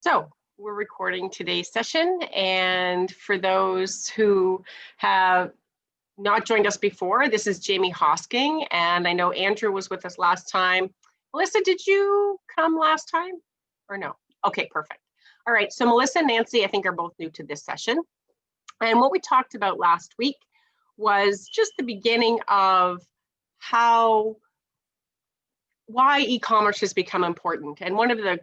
So we're recording today's session, and for those who have not joined us before, this is Jamie Hosking, and I know Andrew was with us last time. Melissa, did you come last time or no? Okay, perfect. All right, so Melissa and Nancy, I think, are both new to this session. And what we talked about last week was just the beginning of why e-commerce has become important. And one of the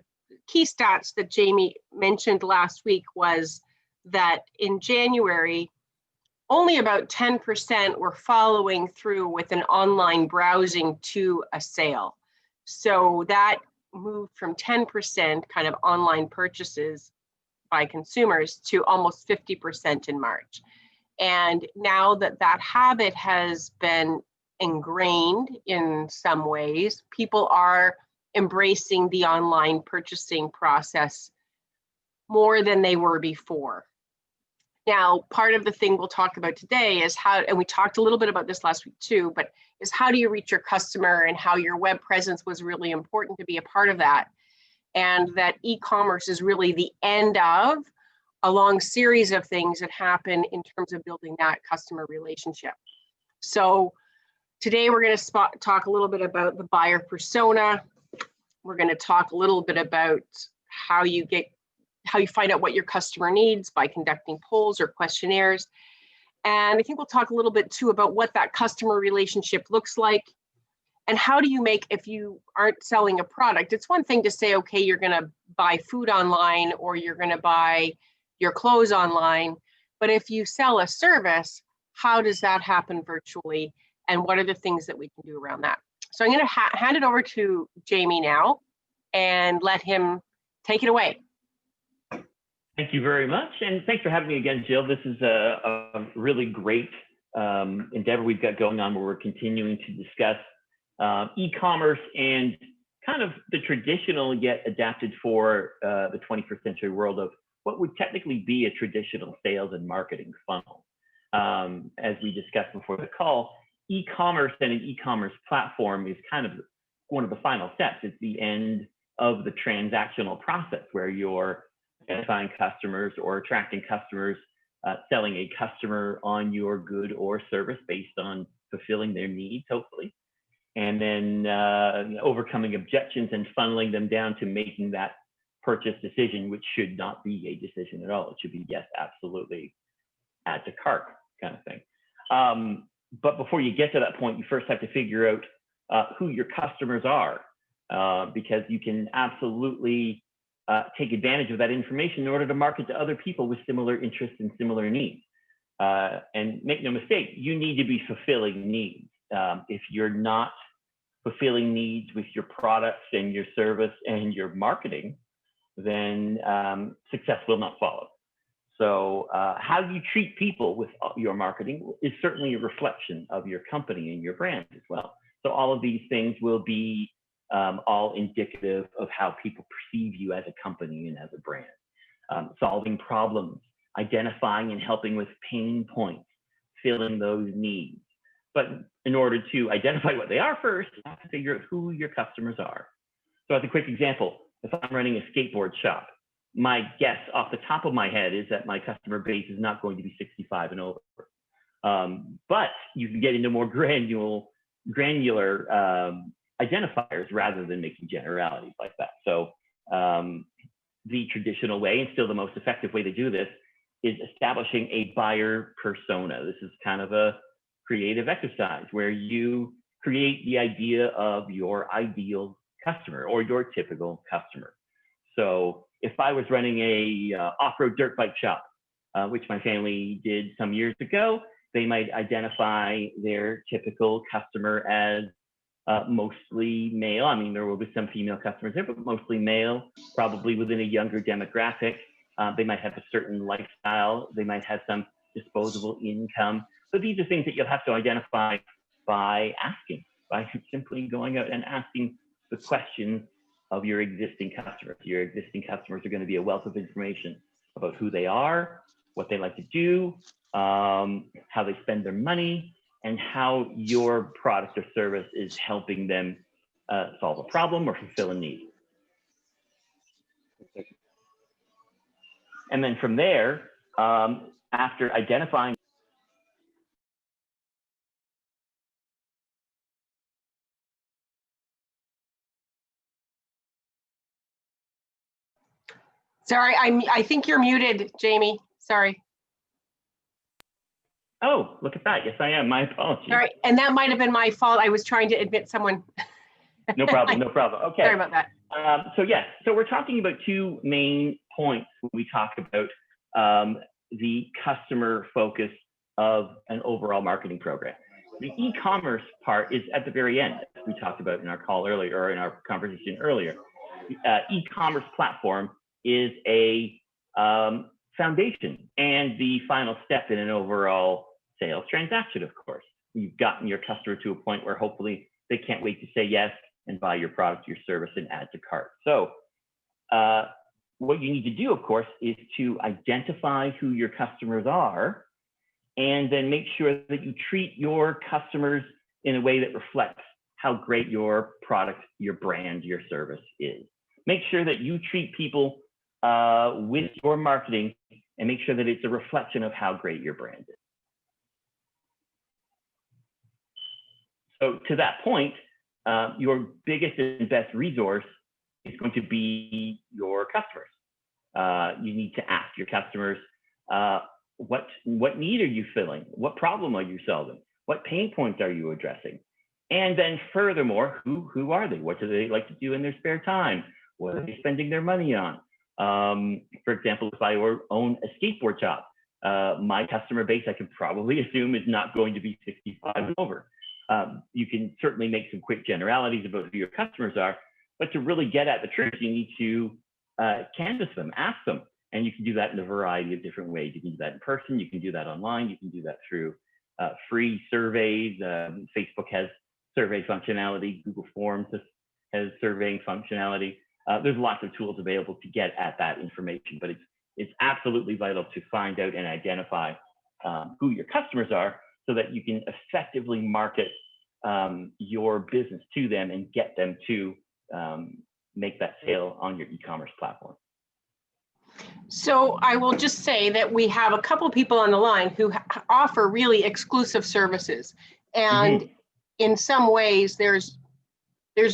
key stats that Jamie mentioned last week was that in January, only about 10% were following through with an online browsing to a sale. So that moved from 10% kind of online purchases by consumers to almost 50% in March. And now that that habit has been ingrained in some ways, people are embracing the online purchasing process more than they were before. Now, part of the thing we'll talk about today is how, and we talked a little bit about this last week too, but is how do you reach your customer and how your web presence was really important to be a part of that. And that e-commerce is really the end of a long series of things that happen in terms of building that customer relationship. So today we're going to talk a little bit about the buyer persona. We're going to talk a little bit about how you find out what your customer needs by conducting polls or questionnaires. And I think we'll talk a little bit too about what that customer relationship looks like and how do you make, if you aren't selling a product, it's one thing to say, okay, you're going to buy food online or you're going to buy your clothes online. But if you sell a service, how does that happen virtually? And what are the things that we can do around that? So I'm going to hand it over to Jamie now and let him take it away. Thank you very much. And thanks for having me again, Jill. This is a really great endeavor we've got going on where we're continuing to discuss e-commerce and kind of the traditional yet adapted for the 21st century world of what would technically be a traditional sales and marketing funnel. As we discussed before the call, e-commerce and an e-commerce platform is kind of one of the final steps. It's the end of the transactional process where you're identifying customers or attracting customers, selling a customer on your good or service based on fulfilling their needs, hopefully, and then overcoming objections and funneling them down to making that purchase decision, which should not be a decision at all. It should be, yes, absolutely, add to cart kind of thing. But before you get to that point, you first have to figure out who your customers are, because you can absolutely take advantage of that information in order to market to other people with similar interests and similar needs. And make no mistake, you need to be fulfilling needs. If you're not fulfilling needs with your products and your service and your marketing, then success will not follow. So how you treat people with your marketing is certainly a reflection of your company and your brand as well. So all of these things will be all indicative of how people perceive you as a company and as a brand. Solving problems, identifying and helping with pain points, filling those needs. But in order to identify what they are first, you have to figure out who your customers are. So as a quick example, if I'm running a skateboard shop, my guess off the top of my head is that my customer base is not going to be 65 and over. But you can get into more granular identifiers rather than making generalities like that. So the traditional way, and still the most effective way to do this, is establishing a buyer persona. This is kind of a creative exercise where you create the idea of your ideal customer or your typical customer. So if I was running a off-road dirt bike shop, which my family did some years ago, they might identify their typical customer as mostly male. I mean, there will be some female customers there, but mostly male, probably within a younger demographic. They might have a certain lifestyle. They might have some disposable income. So these are things that you'll have to identify by asking, by simply going out and asking the questions of your existing customers. Your existing customers are going to be a wealth of information about who they are, what they like to do, how they spend their money, and how your product or service is helping them solve a problem or fulfill a need. And then from there, after identifying Sorry, I think you're muted, Jamie. Sorry. Oh, look at that. Yes, I am. My apologies. All right, and that might have been my fault. I was trying to admit someone. No problem. No problem. Okay. Sorry about that. So we're talking about two main points when we talk about the customer focus of an overall marketing program. The e-commerce part is at the very end, as we talked about in our call earlier, or in our conversation earlier. E-commerce platform is a foundation and the final step in an overall sales transaction, of course. You've gotten your customer to a point where hopefully they can't wait to say yes and buy your product, your service, and add to cart. So what you need to do, of course, is to identify who your customers are and then make sure that you treat your customers in a way that reflects how great your product, your brand, your service is. Make sure that you treat people with your marketing and make sure that it's a reflection of how great your brand is. So to that point, your biggest and best resource is going to be your customers. You need to ask your customers, what need are you filling? What problem are you solving? What pain points are you addressing? And then furthermore, who are they? What do they like to do in their spare time? What are they spending their money on? For example, if I own a skateboard shop, my customer base, I can probably assume, is not going to be 65 and over. You can certainly make some quick generalities about who your customers are, but to really get at the truth, you need to canvass them, ask them. And you can do that in a variety of different ways. You can do that in person, you can do that online, you can do that through free surveys. Facebook has survey functionality, Google Forms has surveying functionality. There's lots of tools available to get at that information, but it's absolutely vital to find out and identify who your customers are so that you can effectively market your business to them and get them to make that sale on your e-commerce platform. So I will just say that we have a couple people on the line who offer really exclusive services. And in some ways, there's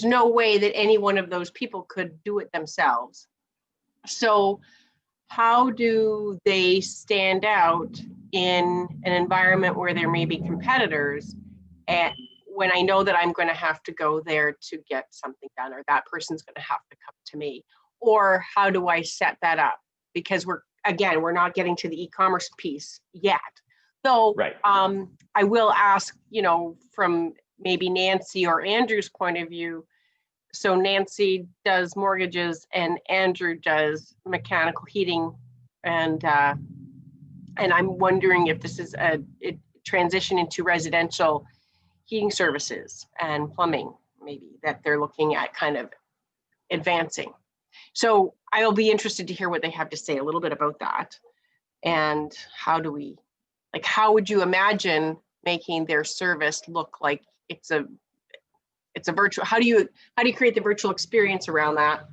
no way that any one of those people could do it themselves. So how do they stand out in an environment where there may be competitors, and when I know that I'm going to have to go there to get something done, or that person's going to have to come to me? Or how do I set that up? Because we're not getting to the e-commerce piece yet. So right. I will ask, from maybe Nancy or Andrew's point of view. So Nancy does mortgages and Andrew does mechanical heating, and I'm wondering if this is a transition into residential heating services and plumbing, maybe, that they're looking at kind of advancing. So I'll be interested to hear what they have to say a little bit about that. And how would you imagine making their service look like it's a virtual, how do you create the virtual experience around that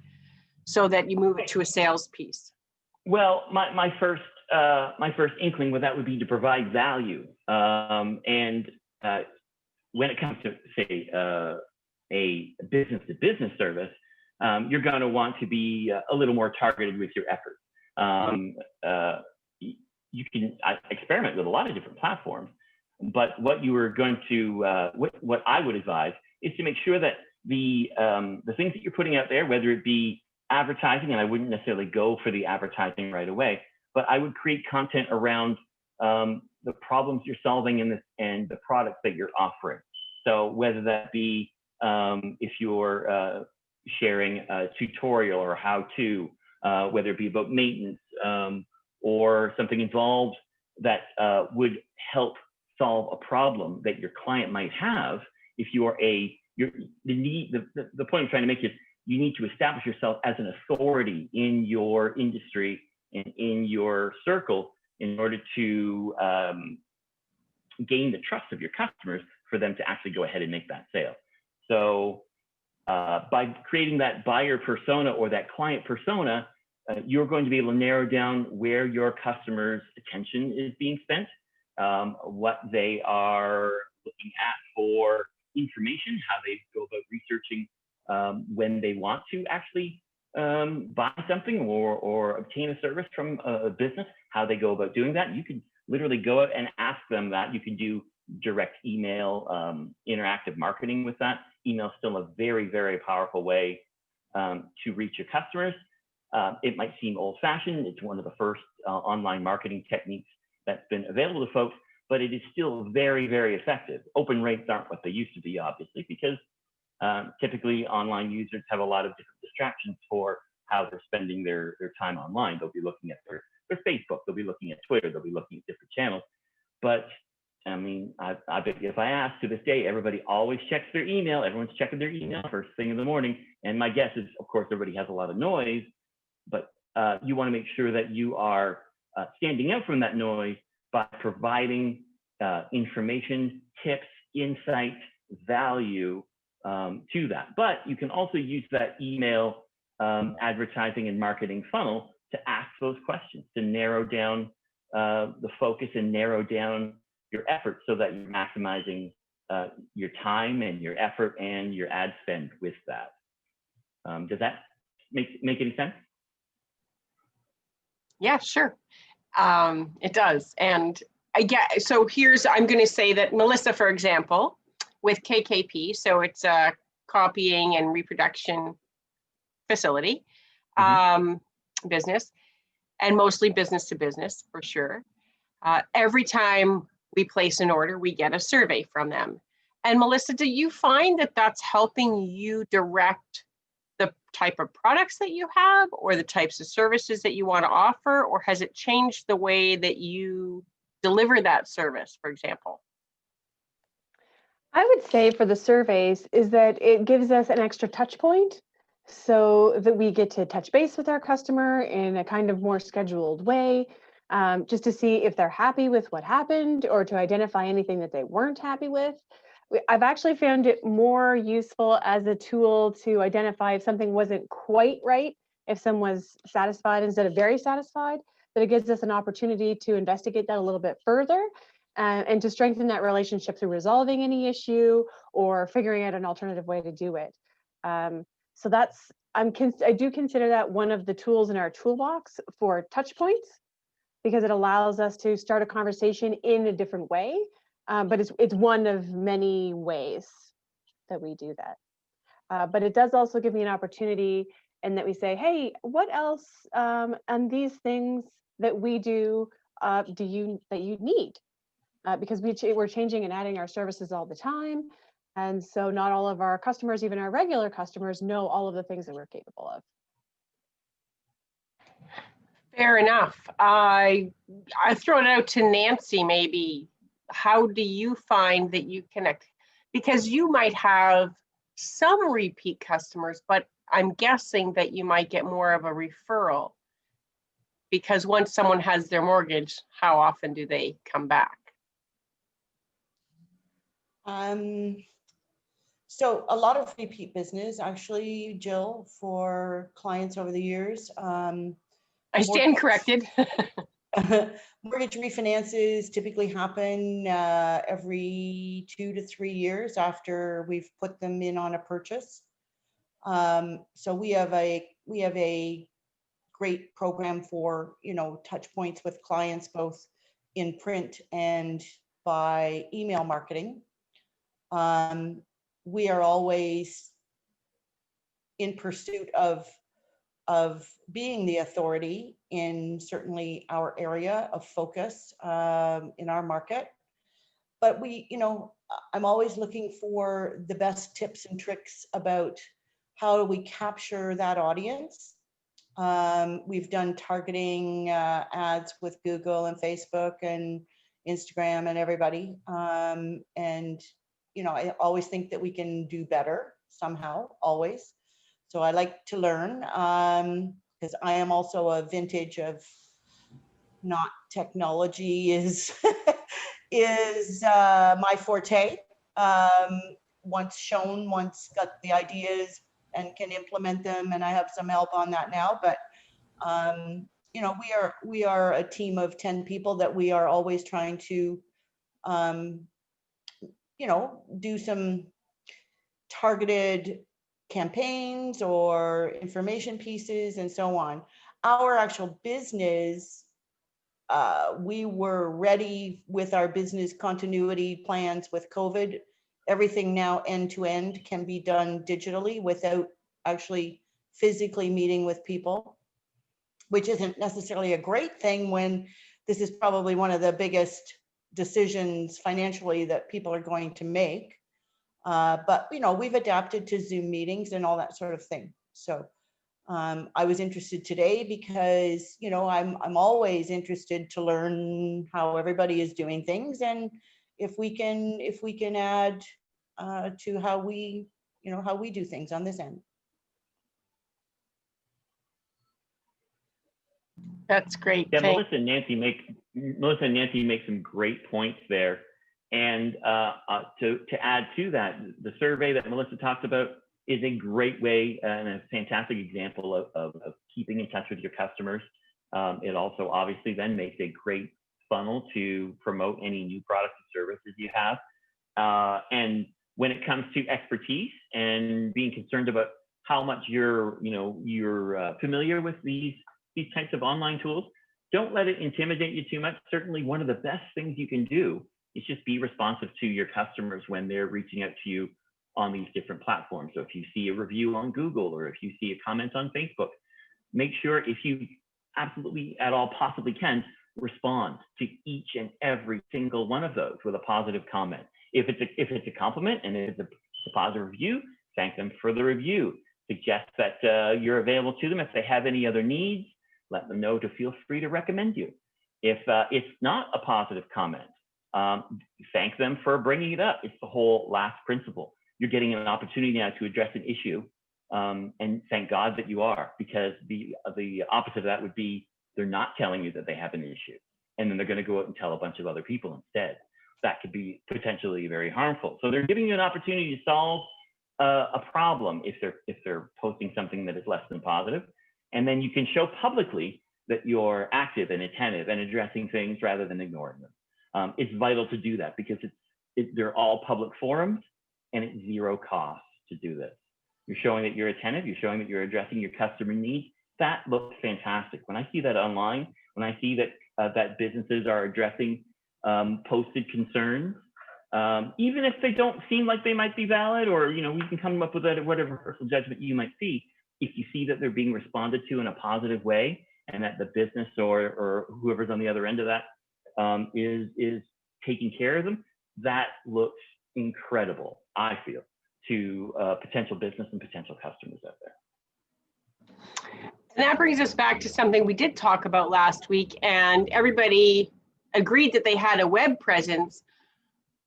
so that you move it to a sales piece? Well, my first inkling with that would be to provide value. And when it comes to, say, a business-to-business service, you're going to want to be a little more targeted with your efforts. You can experiment with a lot of different platforms, but what you are going to, what I would advise is to make sure that the things that you're putting out there, whether it be advertising, and I wouldn't necessarily go for the advertising right away, but I would create content around the problems you're solving and the products that you're offering. So whether that be if you're sharing a tutorial or how-to, whether it be about maintenance or something involved that would help solve a problem that your client might have. If you are the point I'm trying to make is you need to establish yourself as an authority in your industry and in your circle in order to gain the trust of your customers for them to actually go ahead and make that sale. So by creating that buyer persona or that client persona, you're going to be able to narrow down where your customers' attention is being spent, what they are looking at for information, how they go about researching when they want to actually buy something or obtain a service from a business, how they go about doing that. You can literally go out and ask them that. You can do direct email, interactive marketing with that. Email is still a very, very powerful way to reach your customers. It might seem old-fashioned. It's one of the first online marketing techniques that's been available to folks, but it is still very, very effective. Open rates aren't what they used to be, obviously, because typically online users have a lot of different distractions for how they're spending their time online. They'll be looking at their Facebook, they'll be looking at Twitter, they'll be looking at different channels. But I mean, I bet if I ask, to this day, everybody always checks their email. Everyone's checking their email first thing in the morning. And my guess is, of course, everybody has a lot of noise, but you want to make sure that you are standing out from that noise by providing information, tips, insight, value to that. But you can also use that email advertising and marketing funnel to ask those questions, to narrow down the focus and narrow down your efforts so that you're maximizing your time and your effort and your ad spend with that. Does that make any sense? Yeah, sure. It does. And I get, so I'm going to say that Melissa, for example, with KKP, so it's a copying and reproduction facility, business, and mostly business to business for sure. Every time we place an order, we get a survey from them. And Melissa, do you find that that's helping you direct the type of products that you have or the types of services that you want to offer, or has it changed the way that you deliver that service, for example? I would say for the surveys is that it gives us an extra touch point so that we get to touch base with our customer in a kind of more scheduled way, just to see if they're happy with what happened or to identify anything that they weren't happy with. I've actually found it more useful as a tool to identify if something wasn't quite right, if someone was satisfied instead of very satisfied, that it gives us an opportunity to investigate that a little bit further and to strengthen that relationship through resolving any issue or figuring out an alternative way to do it. So I do consider that one of the tools in our toolbox for touch points, because it allows us to start a conversation in a different way. But it's one of many ways that we do that. But it does also give me an opportunity, and that we say, hey, what else and these things that we do that you need? Because we're changing and adding our services all the time. And so not all of our customers, even our regular customers, know all of the things that we're capable of. Fair enough. I throw it out to Nancy, maybe. How do you find that you connect? Because you might have some repeat customers, but I'm guessing that you might get more of a referral, because once someone has their mortgage, how often do they come back? So a lot of repeat business, actually, Jill, for clients over the years. I stand corrected. Mortgage refinances typically happen every 2 to 3 years after we've put them in on a purchase. So we have a great program for, touch points with clients, both in print and by email marketing. We are always in pursuit of being the authority in certainly our area of focus in our market. But I'm always looking for the best tips and tricks about how do we capture that audience. We've done targeting ads with Google and Facebook and Instagram and everybody. And I always think that we can do better somehow, always. So I like to learn because I am also a vintage of not technology is my forte. Once shown, once got the ideas and can implement them, and I have some help on that now. But You know, we are a team of 10 people that we are always trying to, you know, do some targeted campaigns or information pieces and so on. Our actual business, we were ready with our business continuity plans with COVID. Everything now end to end can be done digitally without actually physically meeting with people, which isn't necessarily a great thing when this is probably one of the biggest decisions financially that people are going to make. But, you know, we've adapted to Zoom meetings and all that sort of thing. So I was interested today because, you know, I'm always interested to learn how everybody is doing things, and if we can add to how we, you know, how we do things on this end. That's great. Yeah, Thanks. Melissa and Nancy make some great points there. And to add to that, the survey that Melissa talked about is a great way and a fantastic example of keeping in touch with your customers. It also obviously then makes a great funnel to promote any new products and services you have. And when it comes to expertise and being concerned about how much you're familiar with these types of online tools, don't let it intimidate you too much. Certainly one of the best things you can do is just be responsive to your customers when they're reaching out to you on these different platforms. So if you see a review on Google, or if you see a comment on Facebook, make sure, if you absolutely at all possibly can, respond to each and every single one of those with a positive comment. If it's a compliment and if it's a positive review, thank them for the review. Suggest that you're available to them if they have any other needs. Let them know to feel free to recommend you. If it's not a positive comment, thank them for bringing it up. It's the whole last principle. You're getting an opportunity now to address an issue, and thank God that you are, because the opposite of that would be they're not telling you that they have an issue, and then they're going to go out and tell a bunch of other people instead. That could be potentially very harmful. So they're giving you an opportunity to solve a problem if they're posting something that is less than positive, and then you can show publicly that you're active and attentive and addressing things rather than ignoring them. It's vital to do that because they're all public forums, and it's zero cost to do this. You're showing that you're attentive, you're showing that you're addressing your customer needs. That looks fantastic. When I see that online, when I see that that businesses are addressing posted concerns, even if they don't seem like they might be valid, or we can come up with whatever personal judgment you might see, if you see that they're being responded to in a positive way, and that the business or whoever's on the other end of that is taking care of them, that looks incredible, I feel, to potential business and potential customers out there. And that brings us back to something we did talk about last week, and everybody agreed that they had a web presence,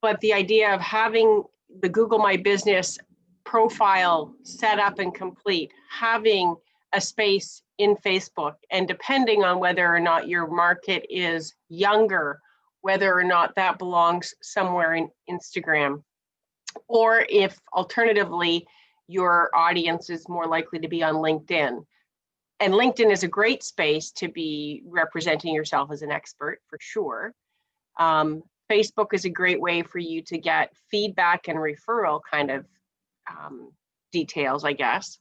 but the idea of having the Google My Business profile set up and complete, having a space in Facebook, and depending on whether or not your market is younger, whether or not that belongs somewhere in Instagram, or if alternatively your audience is more likely to be on LinkedIn. And LinkedIn is a great space to be representing yourself as an expert, for sure. Facebook is a great way for you to get feedback and referral kind of details, I guess.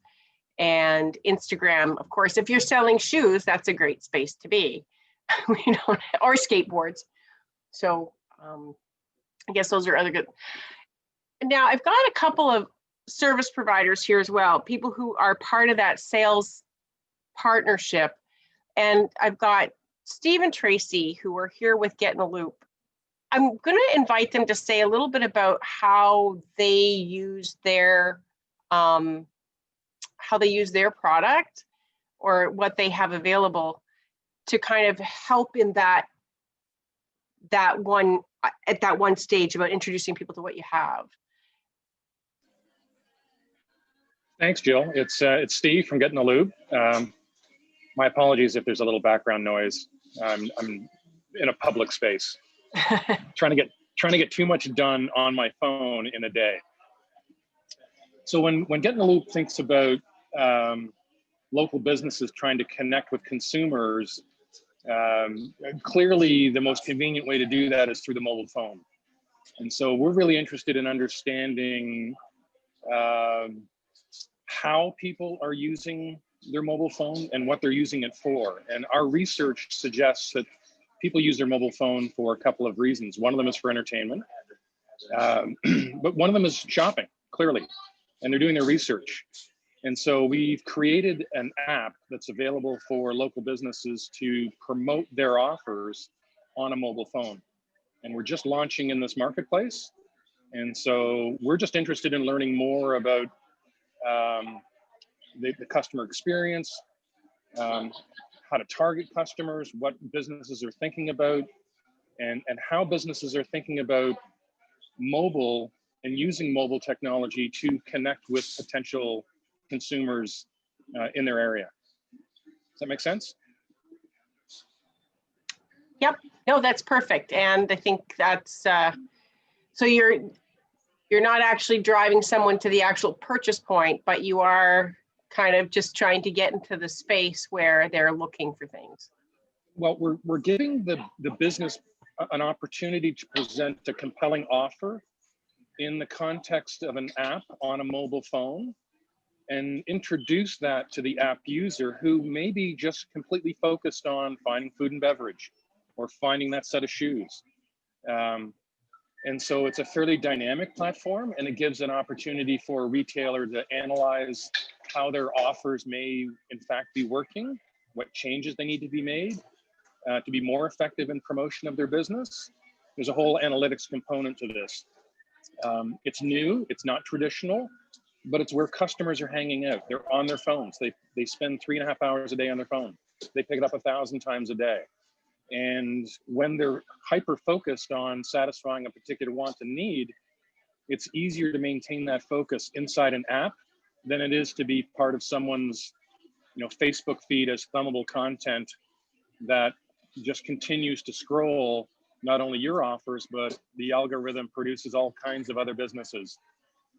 And Instagram, of course, if you're selling shoes, that's a great space to be, or skateboards. So I guess those are other good. Now I've got a couple of service providers here as well, people who are part of that sales partnership. And I've got Steve and Tracy, who are here with Get in the Loop. I'm going to invite them to say a little bit about how they use their product, or what they have available to kind of help in at that one stage about introducing people to what you have. Thanks, Jill. It's Steve from Get in the Loop. My apologies if there's a little background noise. I'm in a public space, trying to get too much done on my phone in a day. So when Get in the Loop thinks about local businesses trying to connect with consumers, clearly the most convenient way to do that is through the mobile phone. And so we're really interested in understanding how people are using their mobile phone and what they're using it for. And our research suggests that people use their mobile phone for a couple of reasons. One of them is for entertainment, but one of them is shopping, clearly, and they're doing their research. And so we've created an app that's available for local businesses to promote their offers on a mobile phone. And we're just launching in this marketplace. And so we're just interested in learning more about the customer experience, how to target customers, what businesses are thinking about, and how businesses are thinking about mobile and using mobile technology to connect with potential consumers in their area. Does that make sense? Yep. No, that's perfect. And I think that's, so you're not actually driving someone to the actual purchase point, but you are kind of just trying to get into the space where they're looking for things. Well, we're giving the business an opportunity to present a compelling offer in the context of an app on a mobile phone, and introduce that to the app user who may be just completely focused on finding food and beverage or finding that set of shoes. And so it's a fairly dynamic platform, and it gives an opportunity for a retailer to analyze how their offers may in fact be working, what changes they need to be made to be more effective in promotion of their business. There's a whole analytics component to this. It's new, it's not traditional, but it's where customers are hanging out. They're on their phones. They spend 3.5 hours a day on their phone. They pick it up 1,000 times a day. And when they're hyper-focused on satisfying a particular want and need, it's easier to maintain that focus inside an app than it is to be part of someone's, Facebook feed as thumbable content that just continues to scroll not only your offers, but the algorithm produces all kinds of other businesses.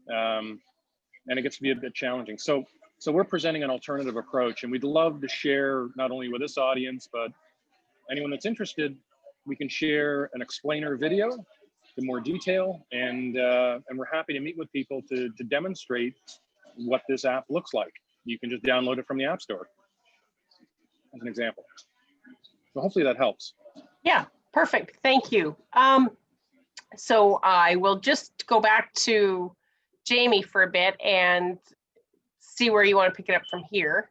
And it gets to be a bit challenging. So we're presenting an alternative approach, and we'd love to share not only with this audience, but anyone that's interested. We can share an explainer video in more detail, and we're happy to meet with people to demonstrate what this app looks like. You can just download it from the App Store, as an example. So hopefully that helps. Yeah, perfect. Thank you. So I will just go back to Jamie for a bit and see where you want to pick it up from here.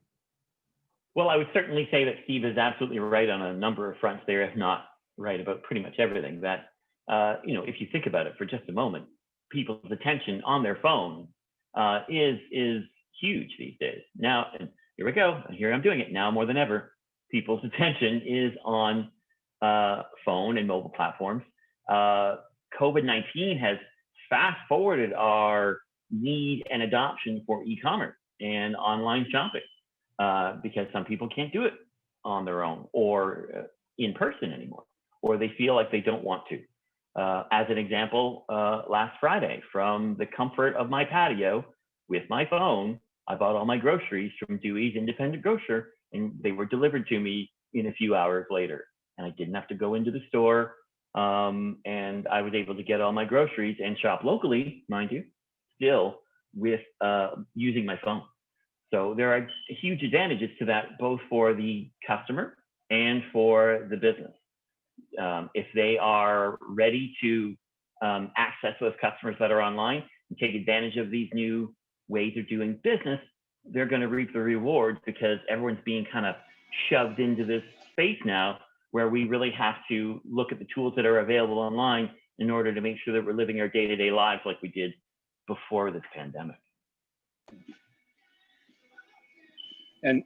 Well, I would certainly say that Steve is absolutely right on a number of fronts there, if not right about pretty much everything. That, if you think about it for just a moment, people's attention on their phone is huge these days. Now, and here we go. And here I'm doing it now more than ever. People's attention is on phone and mobile platforms. COVID-19 has fast forwarded our need and adoption for e-commerce and online shopping. Because some people can't do it on their own or in person anymore, or they feel like they don't want to. As an example, last Friday, from the comfort of my patio with my phone, I bought all my groceries from Dewey's Independent Grocer, and they were delivered to me in a few hours later. And I didn't have to go into the store, and I was able to get all my groceries and shop locally, mind you, still with using my phone. So there are huge advantages to that, both for the customer and for the business. If they are ready to access those customers that are online and take advantage of these new ways of doing business, they're going to reap the rewards, because everyone's being kind of shoved into this space now where we really have to look at the tools that are available online in order to make sure that we're living our day-to-day lives like we did before this pandemic. And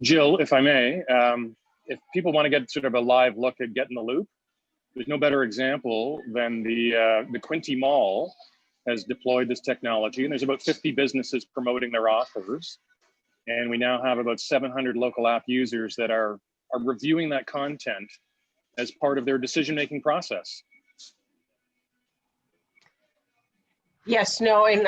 Jill, if I may, if people want to get sort of a live look at Get in the Loop, there's no better example than the Quinte Mall has deployed this technology, and there's about 50 businesses promoting their offers. And we now have about 700 local app users that are reviewing that content as part of their decision-making process. Yes, no, and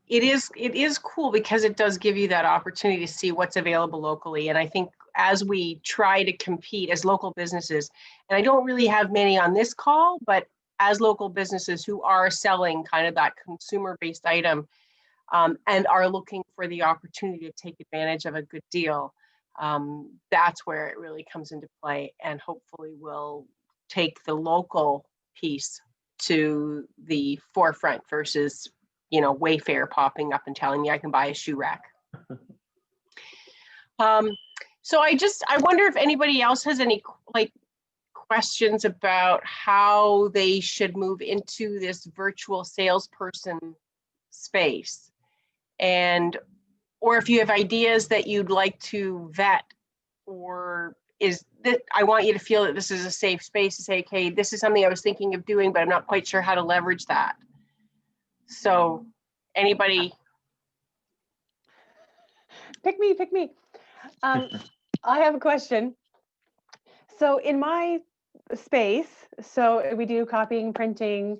it is cool because it does give you that opportunity to see what's available locally. And I think as we try to compete as local businesses, and I don't really have many on this call, but as local businesses who are selling kind of that consumer-based item, and are looking for the opportunity to take advantage of a good deal, that's where it really comes into play, and hopefully will take the local piece to the forefront versus, Wayfair popping up and telling me I can buy a shoe rack. So I wonder if anybody else has any questions about how they should move into this virtual salesperson space, or if you have ideas that you'd like to vet, or is that I want you to feel that this is a safe space to say, okay, this is something I was thinking of doing, but I'm not quite sure how to leverage that. So anybody? Pick me. I have a question. So in my space, so we do copying, printing,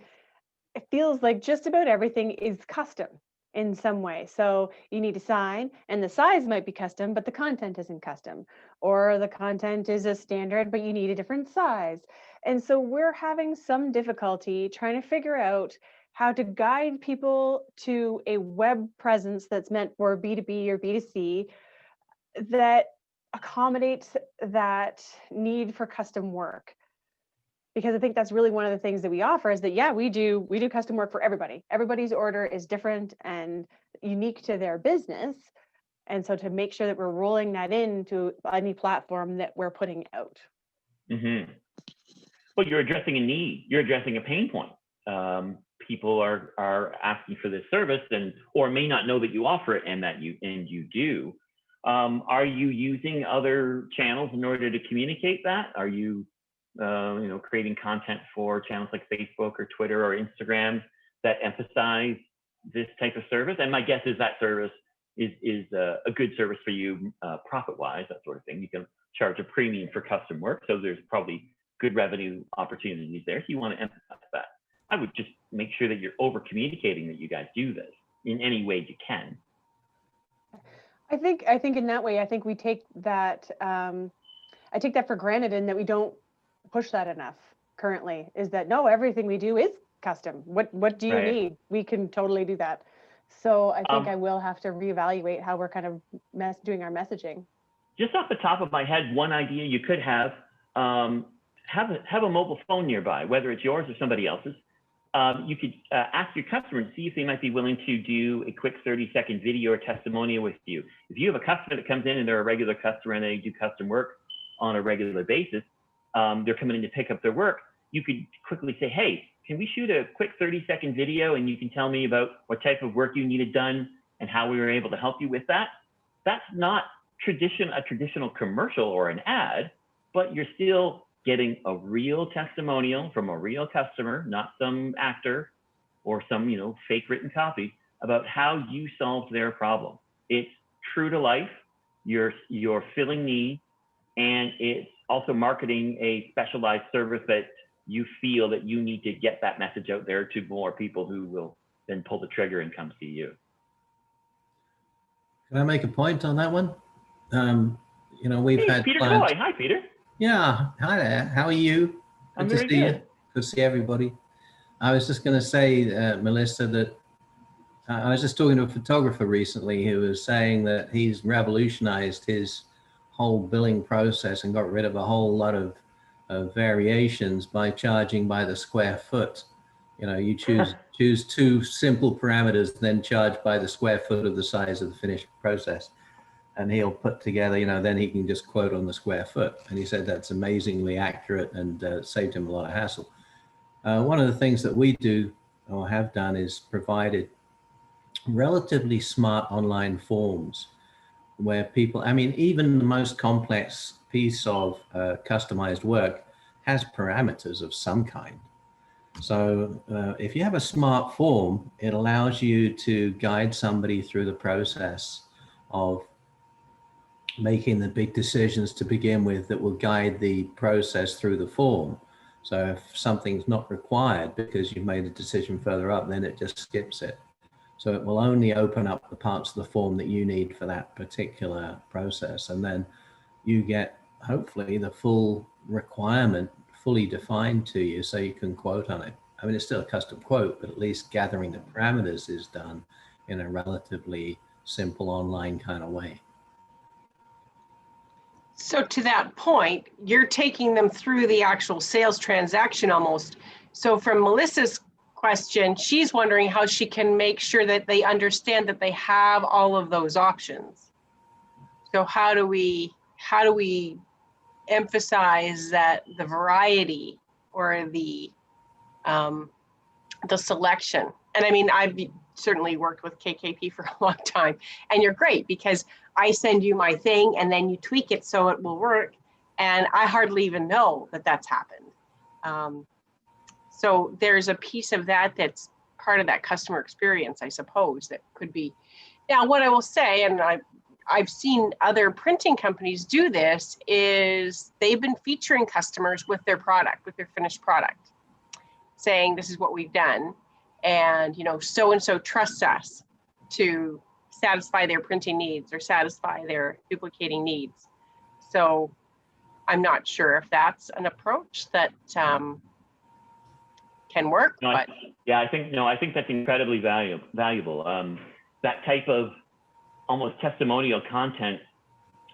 it feels like just about everything is custom in some way. So you need a sign, and the size might be custom, but the content isn't custom, or the content is a standard, but you need a different size. And so we're having some difficulty trying to figure out how to guide people to a web presence that's meant for B2B or B2C that accommodates that need for custom work. Because I think that's really one of the things that we offer is that, yeah, we do custom work for everybody. Everybody's order is different and unique to their business. And so to make sure that we're rolling that into any platform that we're putting out. Mm-hmm. Well, you're addressing a need. You're addressing a pain point. People are asking for this service or may not know that you offer it and that you do. Are you using other channels in order to communicate that? Are you creating content for channels like Facebook or Twitter or Instagram that emphasize this type of service? And my guess is that service is a good service for you, profit-wise, that sort of thing. You can charge a premium for custom work, so there's probably good revenue opportunities there. So you want to emphasize that. I would just make sure that you're over-communicating that you guys do this in any way you can. I think in that way, I think we take that. I take that for granted, in that we don't push that enough currently. Is that no, everything we do is custom. What do you need? We can totally do that. So I think I will have to reevaluate how we're kind of doing our messaging. Just off the top of my head, one idea you could have a mobile phone nearby, whether it's yours or somebody else's. You could ask your customer and see if they might be willing to do a quick 30-second video or testimonial with you. If you have a customer that comes in and they're a regular customer and they do custom work on a regular basis, they're coming in to pick up their work, you could quickly say, hey, can we shoot a quick 30-second video and you can tell me about what type of work you needed done and how we were able to help you with that? That's not a traditional commercial or an ad, but you're still getting a real testimonial from a real customer, not some actor or some fake written copy, about how you solved their problem. It's true to life. You're filling needs, and it's also marketing a specialized service that you feel that you need to get that message out there to more people who will then pull the trigger and come see you. Can I make a point on that one? We've had Peter plans. Coy. Hi, Peter. Yeah, hi there. How are you? I'm good very to see good. you. Good to see everybody. I was just going to say, Melissa, that I was just talking to a photographer recently who was saying that he's revolutionized his whole billing process and got rid of a whole lot of variations by charging by the square foot. You choose two simple parameters, then charge by the square foot of the size of the finished process. And he'll put together, then he can just quote on the square foot. And he said that's amazingly accurate and saved him a lot of hassle. One of the things that we do or have done is provided relatively smart online forms where people, even the most complex piece of customized work has parameters of some kind. So if you have a smart form, it allows you to guide somebody through the process of making the big decisions to begin with that will guide the process through the form. So if something's not required because you've made a decision further up, then it just skips it. So it will only open up the parts of the form that you need for that particular process. And then you get, hopefully, the full requirement fully defined to you so you can quote on it. I mean, it's still a custom quote, but at least gathering the parameters is done in a relatively simple online kind of way. So to that point, you're taking them through the actual sales transaction almost. So from Melissa's question, she's wondering how she can make sure that they understand that they have all of those options. So how do we emphasize that the variety or the selection? And I mean, I've certainly worked with KKP for a long time, and you're great because I send you my thing and then you tweak it so it will work. And I hardly even know that that's happened. So there's a piece of that that's part of that customer experience, I suppose, that could be. Now, what I will say, and I've seen other printing companies do this, is they've been featuring customers with their product, with their finished product, saying this is what we've done. And, you know, so-and-so trusts us to satisfy their printing needs or satisfy their duplicating needs. So I'm not sure if that's an approach that can work. No, but I think that's incredibly valuable. That type of almost testimonial content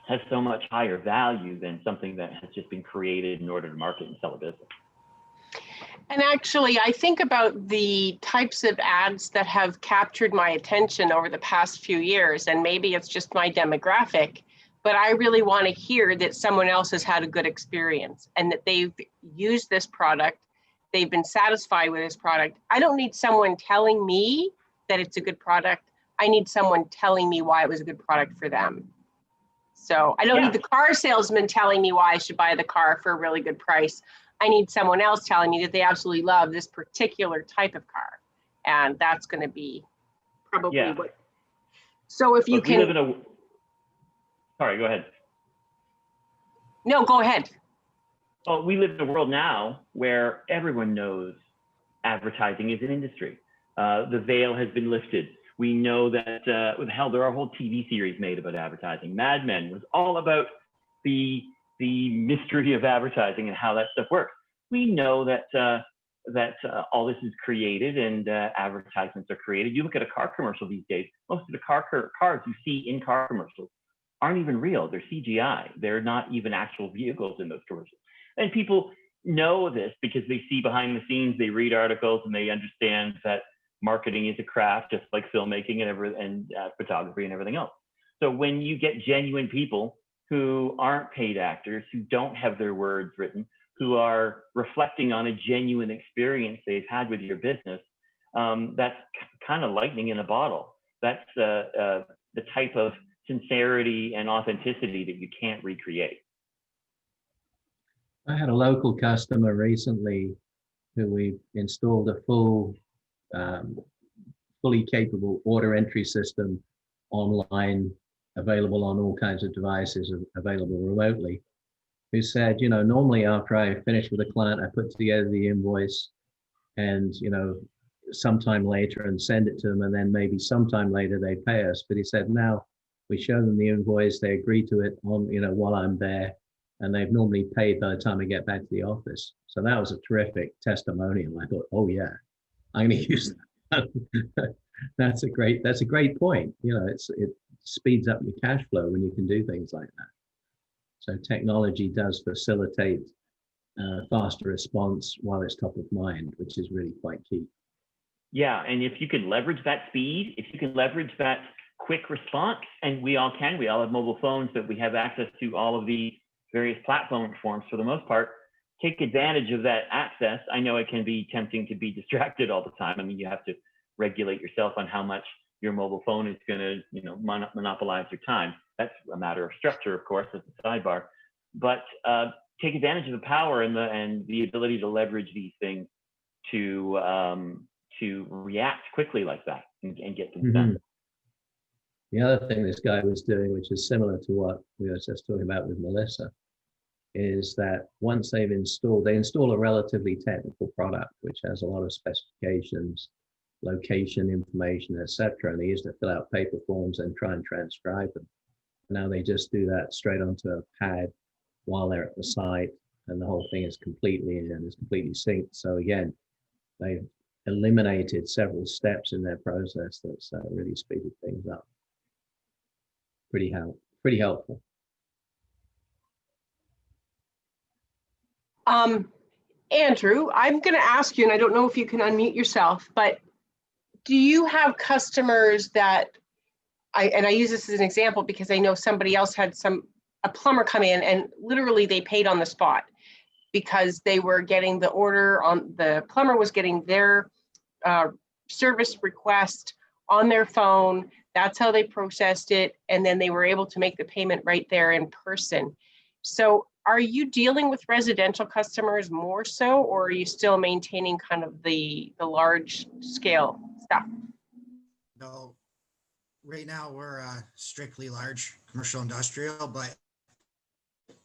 has so much higher value than something that has just been created in order to market and sell a business. And actually, I think about the types of ads that have captured my attention over the past few years, and maybe it's just my demographic, but I really want to hear that someone else has had a good experience and that they've used this product, they've been satisfied with this product. I don't need someone telling me that it's a good product. I need someone telling me why it was a good product for them. So I don't need the car salesman telling me why I should buy the car for a really good price. I need someone else telling me that they absolutely love this particular type of car. And that's going to be probably what. So if you can. Sorry, go ahead. No, go ahead. Well, we live in a world now where everyone knows advertising is an industry. The veil has been lifted. We know that, hell, there are whole TV series made about advertising. Mad Men was all about the mystery of advertising and how that stuff works. We know that all this is created and advertisements are created. You look at a car commercial these days, most of the cars you see in car commercials aren't even real. They're CGI. They're not even actual vehicles in those commercials. And people know this because they see behind the scenes, they read articles, and they understand that marketing is a craft, just like filmmaking and photography and everything else. So when you get genuine people who aren't paid actors, who don't have their words written, who are reflecting on a genuine experience they've had with your business, that's kind of lightning in a bottle. That's the type of sincerity and authenticity that you can't recreate. I had a local customer recently who we installed a fully capable order entry system online, available on all kinds of devices, available remotely, who said, you know, normally after I finish with a client, I put together the invoice and, you know, sometime later and send it to them, and then maybe sometime later they pay us. But he said, now we show them the invoice, they agree to it on, you know, while I'm there, and they've normally paid by the time I get back to the office. So that was a terrific testimonial. I thought, oh yeah, I'm going to use that. That's a great point. You know, it speeds up your cash flow when you can do things like that. So technology does facilitate faster response while it's top of mind, which is really quite key. Yeah, and if you can leverage that speed, if you can leverage that quick response, and we all have mobile phones that we have access to all of the various platforms for the most part, take advantage of that access. I know it can be tempting to be distracted all the time. I mean, you have to regulate yourself on how much your mobile phone is going to, you know, monopolize your time. That's a matter of structure, of course, as a sidebar. But take advantage of the power and the ability to leverage these things to react quickly like that and get things done. The other thing this guy was doing, which is similar to what we were just talking about with Melissa, is that once they install a relatively technical product, which has a lot of specifications location information, etc. And they used to fill out paper forms and try and transcribe them. Now they just do that straight onto a pad while they're at the site, and the whole thing is completely synced. So again, they've eliminated several steps in their process that's really speeded things up. Pretty helpful. Andrew, I'm going to ask you, and I don't know if you can unmute yourself, but do you have customers that, I use this as an example because I know somebody else had a plumber come in and literally they paid on the spot because they were getting the order on, the plumber was getting their service request on their phone. That's how they processed it. And then they were able to make the payment right there in person. So are you dealing with residential customers more so, or are you still maintaining kind of the large scale stuff? No, right now we're strictly large commercial industrial, but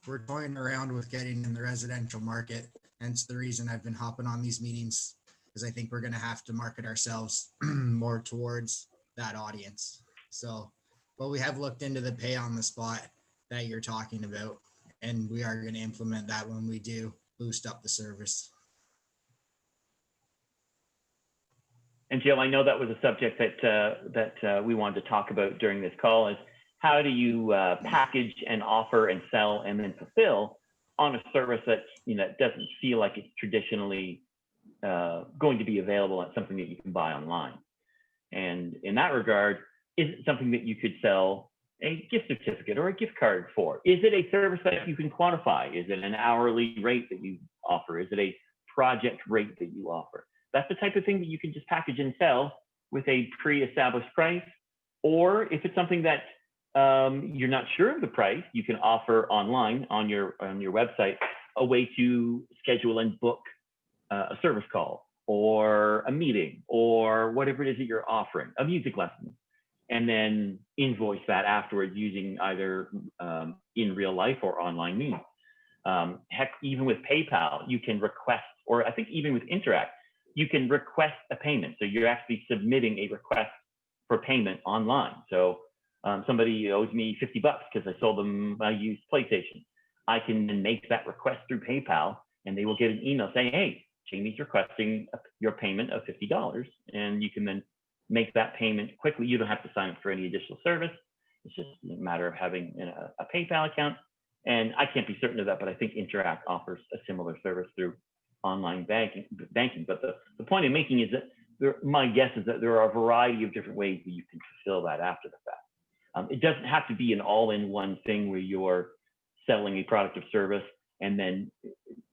we're toying around with getting in the residential market. Hence the reason I've been hopping on these meetings, because I think we're going to have to market ourselves more towards that audience. So, but we have looked into the pay on the spot that you're talking about, and we are going to implement that when we do boost up the service. And Jill, I know that was a subject that we wanted to talk about during this call, is how do you package and offer and sell and then fulfill on a service that, you know, doesn't feel like it's traditionally going to be available at something that you can buy online. And in that regard, is it something that you could sell a gift certificate or a gift card for? Is it a service that you can quantify? Is it an hourly rate that you offer? Is it a project rate that you offer? That's the type of thing that you can just package and sell with a pre-established price. Or if it's something that you're not sure of the price, you can offer online on your website a way to schedule and book a service call or a meeting or whatever it is that you're offering, a music lesson, and then invoice that afterwards using either in real life or online means. Heck, even with PayPal, you can request, or I think even with Interact, you can request a payment. So you're actually submitting a request for payment online. So somebody owes me $50 because I sold them a used PlayStation. I can then make that request through PayPal, and they will get an email saying, hey, Jamie's requesting your payment of $50. And you can then make that payment quickly. You don't have to sign up for any additional service. It's just a matter of having a PayPal account. And I can't be certain of that, but I think Interact offers a similar service through online banking. But the point I'm making is that my guess is that there are a variety of different ways that you can fulfill that after the fact. It doesn't have to be an all-in-one thing where you're selling a product or service and then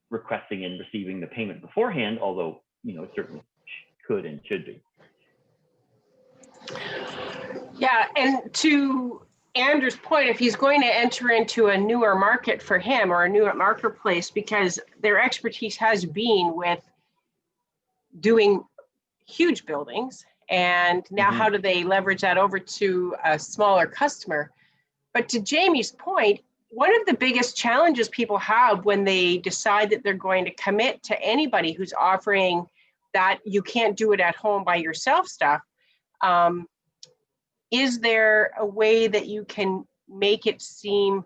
requesting and receiving the payment beforehand, although, you know, it certainly could and should be. Yeah, and to Andrew's point, if he's going to enter into a newer market for him or a newer marketplace, because their expertise has been with doing huge buildings, and now how do they leverage that over to a smaller customer? But to Jamie's point, one of the biggest challenges people have when they decide that they're going to commit to anybody who's offering that you can't do it at home by yourself stuff, is there a way that you can make it seem,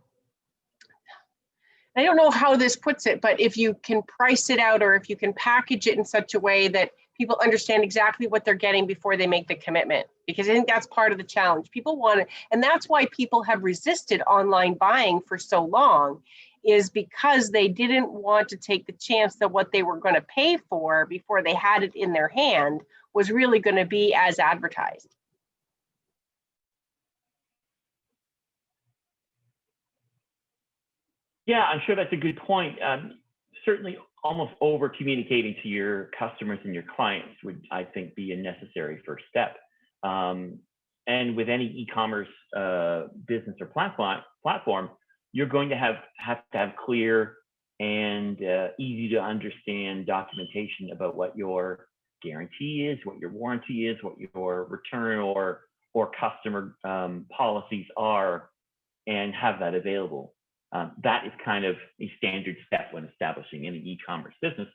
I don't know how this puts it, but if you can price it out or if you can package it in such a way that people understand exactly what they're getting before they make the commitment, because I think that's part of the challenge. People want it, and that's why people have resisted online buying for so long, is because they didn't want to take the chance that what they were going to pay for before they had it in their hand was really going to be as advertised. Yeah, I'm sure that's a good point. Certainly, almost over communicating to your customers and your clients would, I think, be a necessary first step. And with any e-commerce business or platform, you're going to have to have clear and easy to understand documentation about what your guarantee is, what your warranty is, what your return or customer policies are, and have that available. That is kind of a standard step when establishing any e-commerce business.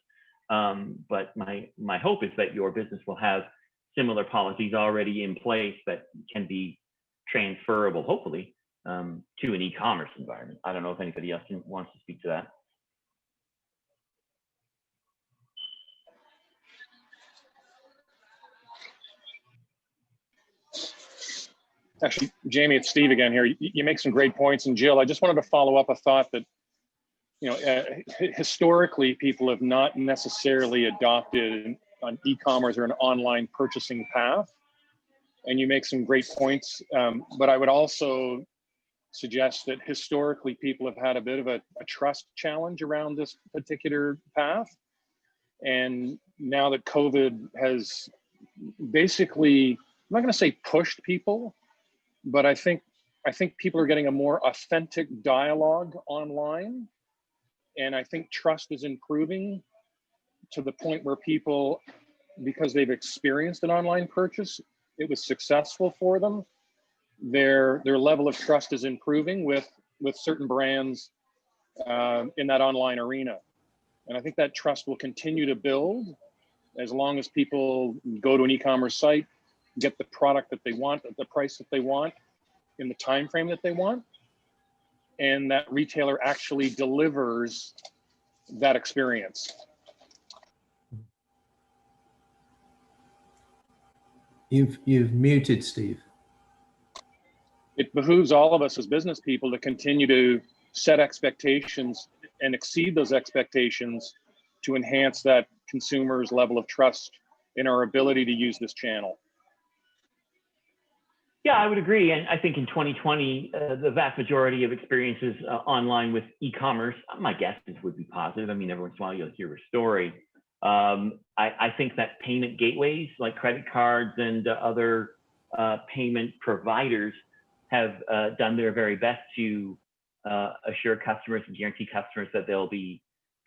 But my hope is that your business will have similar policies already in place that can be transferable, hopefully, to an e-commerce environment. I don't know if anybody else wants to speak to that. Actually, Jamie, it's Steve again here. You make some great points. And Jill, I just wanted to follow up a thought that, historically, people have not necessarily adopted an e-commerce or an online purchasing path. And you make some great points. But I would also suggest that historically, people have had a bit of a trust challenge around this particular path. And now that COVID has basically, I'm not going to say pushed people, but I think people are getting a more authentic dialogue online. And I think trust is improving to the point where people, because they've experienced an online purchase, it was successful for them, their level of trust is improving with certain brands in that online arena. And I think that trust will continue to build as long as people go to an e-commerce site, get the product that they want at the price that they want in the time frame that they want, and that retailer actually delivers that experience. You've muted, Steve. It behooves all of us as business people to continue to set expectations and exceed those expectations to enhance that consumer's level of trust in our ability to use this channel. Yeah, I would agree. And I think in 2020, the vast majority of experiences online with e-commerce, my guess is would be positive. I mean, every once in a while you'll hear a story. I think that payment gateways like credit cards and other payment providers have done their very best to assure customers and guarantee customers that they'll be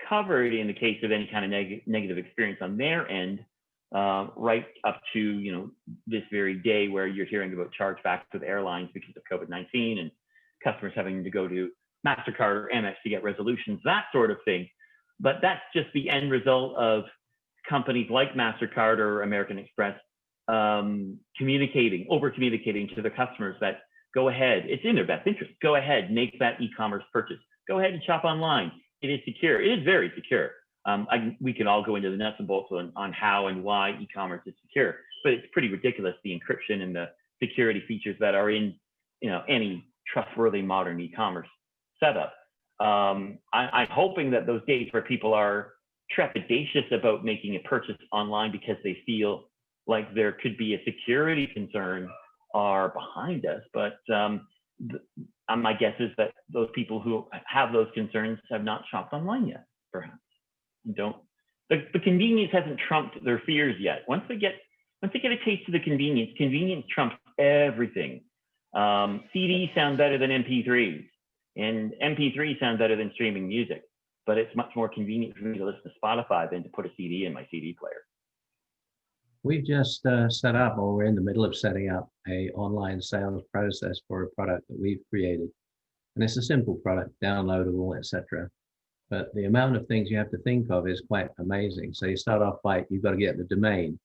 covered in the case of any kind of negative experience on their end, right up to this very day where you're hearing about chargebacks with airlines because of COVID-19 and customers having to go to MasterCard or Amex to get resolutions, that sort of thing. But that's just the end result of companies like MasterCard or American Express over-communicating to their customers that go ahead, it's in their best interest, go ahead, make that e-commerce purchase. Go ahead and shop online. It is secure. It is very secure. We can all go into the nuts and bolts on how and why e-commerce is secure, but it's pretty ridiculous, the encryption and the security features that are in any trustworthy modern e-commerce setup. I'm hoping that those days where people are trepidatious about making a purchase online because they feel like there could be a security concern are behind us. But my guess is that those people who have those concerns have not shopped online yet, perhaps. The convenience hasn't trumped their fears yet. Once they get a taste of the convenience trumps everything. CDs sound better than MP3s, and MP3s sound better than streaming music, but it's much more convenient for me to listen to Spotify than to put a CD in my CD player. We've just set up, or we're in the middle of setting up, a online sales process for a product that we've created. And it's a simple product, downloadable, etc. But the amount of things you have to think of is quite amazing. So you start off by, you've got to get the domain.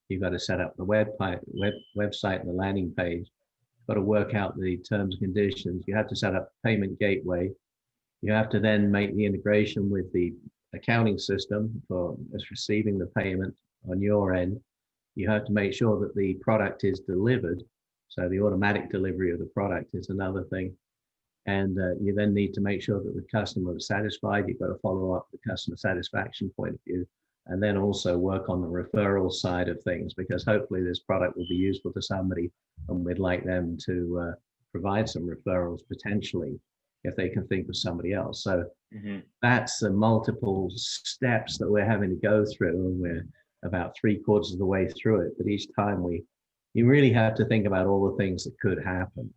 You've got to set up the website and the landing page. You've got to work out the terms and conditions. You have to set up the payment gateway. You have to then make the integration with the accounting system for receiving the payment on your end. You have to make sure that the product is delivered. So the automatic delivery of the product is another thing. And you then need to make sure that the customer is satisfied. You've got to follow up the customer satisfaction point of view, and then also work on the referral side of things, because hopefully this product will be useful to somebody and we'd like them to provide some referrals potentially if they can think of somebody else. So that's the multiple steps that we're having to go through, and we're about 3/4 of the way through it. But each time you really have to think about all the things that could happen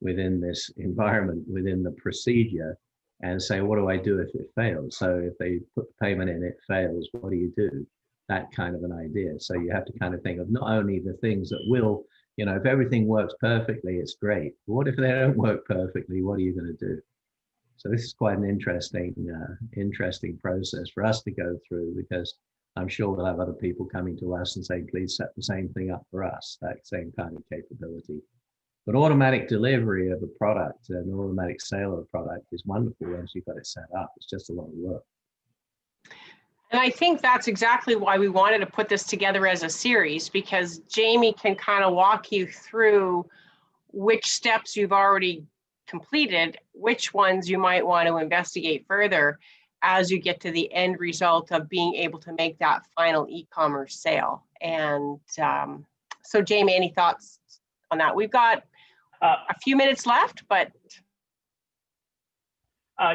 within this environment, within the procedure, and say, what do I do if it fails? So if they put the payment in, it fails, what do you do? That kind of an idea. So you have to kind of think of not only the things that will, if everything works perfectly, it's great. What if they don't work perfectly? What are you going to do? So this is quite an interesting process for us to go through, because I'm sure we'll have other people coming to us and say, please set the same thing up for us, that same kind of capability. But automatic delivery of a product, an automatic sale of a product is wonderful once you've got it set up. It's just a lot of work. And I think that's exactly why we wanted to put this together as a series, because Jamie can kind of walk you through which steps you've already completed, which ones you might want to investigate further as you get to the end result of being able to make that final e-commerce sale. And so Jamie, any thoughts on that? We've got a few minutes left, but.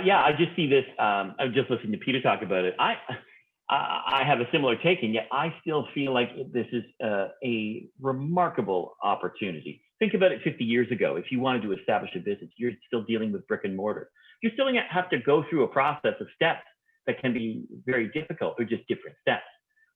Yeah, I just see this, I was just listening to Peter talk about it. I have a similar take, and yet I still feel like this is a remarkable opportunity. Think about it 50 years ago. If you wanted to establish a business, you're still dealing with brick and mortar. You still have to go through a process of steps that can be very difficult. They're just different steps.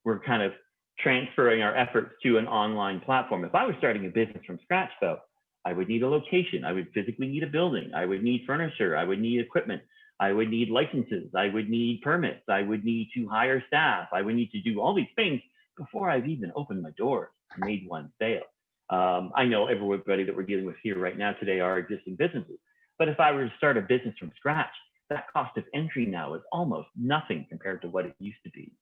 We're kind of transferring our efforts to an online platform. If I was starting a business from scratch, though, I would need a location. I would physically need a building. I would need furniture. I would need equipment. I would need licenses. I would need permits. I would need to hire staff. I would need to do all these things before I've even opened my doors and made one sale. I know everybody that we're dealing with here right now today are existing businesses. But if I were to start a business from scratch, that cost of entry now is almost nothing compared to what it used to be.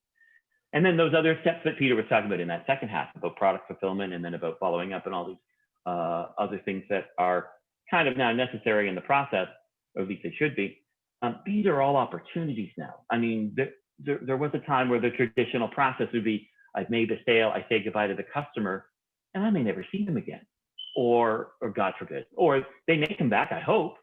And then those other steps that Peter was talking about in that second half about product fulfillment and then about following up and all these other things that are kind of now necessary in the process, or at least they should be. These are all opportunities now. I mean, there was a time where the traditional process would be, I've made a sale, I say goodbye to the customer, and I may never see them again, or God forbid, or they may come back, I hope,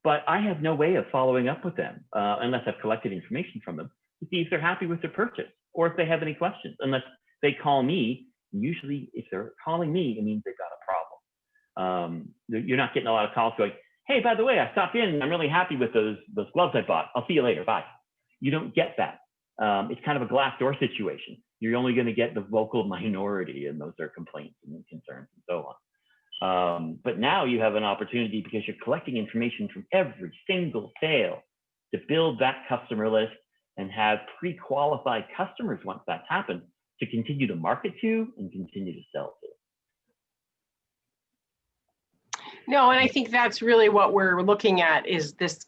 but I have no way of following up with them unless I've collected information from them to see if they're happy with their purchase or if they have any questions, unless they call me. Usually if they're calling me, it means they've got a problem. You're not getting a lot of calls going, hey, by the way, I stopped in and I'm really happy with those gloves I bought. I'll see you later, bye. You don't get that. It's kind of a glass door situation. You're only going to get the vocal minority, and those are complaints and concerns and so on. But now you have an opportunity, because you're collecting information from every single sale, to build that customer list and have pre-qualified customers once that's happened to continue to market to and continue to sell to. No, and I think that's really what we're looking at, is this,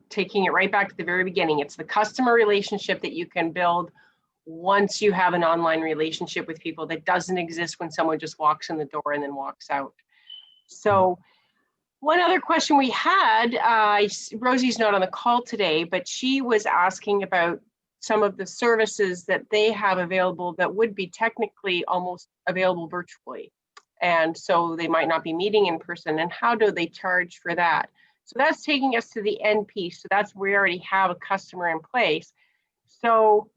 taking it right back to the very beginning. It's the customer relationship that you can build once you have an online relationship with people that doesn't exist when someone just walks in the door and then walks out. So one other question we had, Rosie's not on the call today, but she was asking about some of the services that they have available that would be technically almost available virtually. And so they might not be meeting in person, and how do they charge for that? So that's taking us to the end piece. So that's where we already have a customer in place. So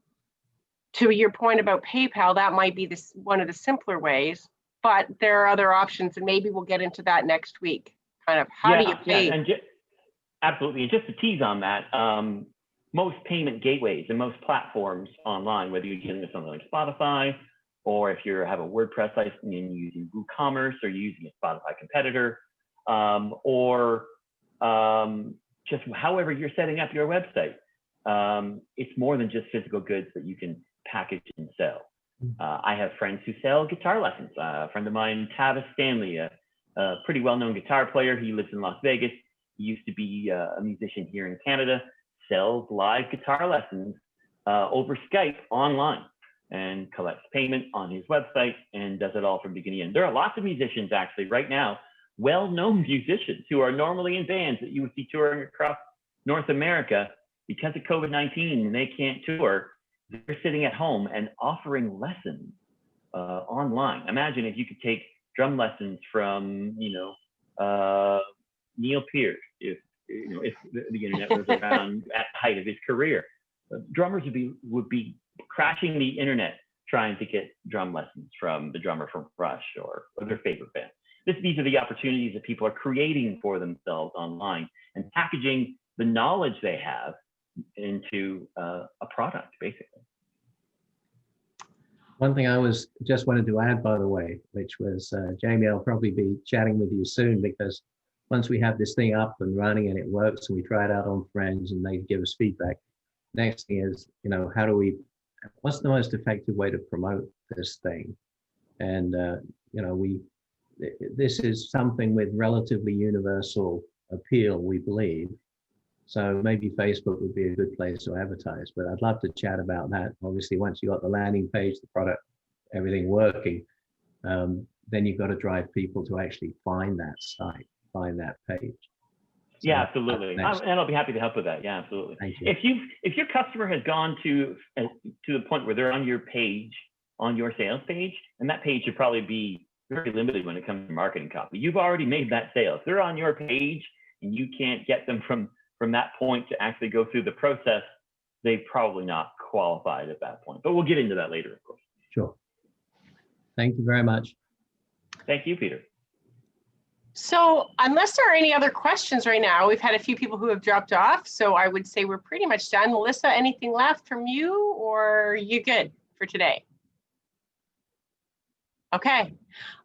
to your point about PayPal, that might be this one of the simpler ways, but there are other options, and maybe we'll get into that next week. Kind of how do you pay? Yeah, and absolutely. And just to tease on that, most payment gateways and most platforms online, whether you're dealing with something like Spotify, or if you have a WordPress license and you're using WooCommerce, or you're using a Spotify competitor, or just however you're setting up your website, it's more than just physical goods that you can package and sell. I have friends who sell guitar lessons. A friend of mine, Tavis Stanley, a pretty well-known guitar player. He lives in Las Vegas. He used to be a musician here in Canada, sells live guitar lessons over Skype online, and collects payment on his website and does it all from beginning to end. There are lots of musicians actually right now, well-known musicians who are normally in bands that you would see touring across North America. Because of COVID-19 and they can't tour, they're sitting at home and offering lessons online. Imagine if you could take drum lessons from, Neil Peart, if the internet was around at the height of his career. Drummers would be crashing the internet trying to get drum lessons from the drummer from Rush or their favorite band. These are the opportunities that people are creating for themselves online and packaging the knowledge they have into a product, basically. One thing I just wanted to add, by the way, which was, Jamie, I'll probably be chatting with you soon, because once we have this thing up and running and it works and we try it out on friends and they give us feedback, next thing is, how do we what's the most effective way to promote this thing? And, you know, this is something with relatively universal appeal, we believe. So maybe Facebook would be a good place to advertise, but I'd love to chat about that. Obviously, once you got the landing page, the product, everything working, then you've got to drive people to actually find that site, find that page. So yeah, absolutely. And I'll be happy to help with that. Yeah, absolutely. Thank you. If your customer has gone to the point where they're on your page, on your sales page, and that page should probably be very limited when it comes to marketing copy. You've already made that sale. If they're on your page and you can't get them from that point to actually go through the process, they've probably not qualified at that point. But we'll get into that later, of course. Sure. Thank you very much. Thank you, Peter. So unless there are any other questions right now, we've had a few people who have dropped off. So I would say we're pretty much done. Melissa, anything left from you, or you good for today? Okay.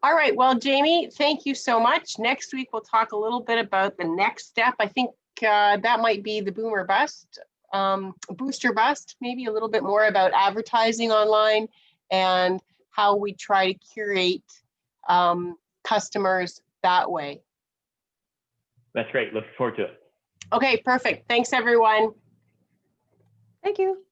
All right. Well, Jamie, thank you so much. Next week, we'll talk a little bit about the next step. I think that might be the boom or bust, boost or bust, maybe a little bit more about advertising online and how we try to curate customers that way. That's great. Looking forward to it. Okay, perfect. Thanks, everyone. Thank you.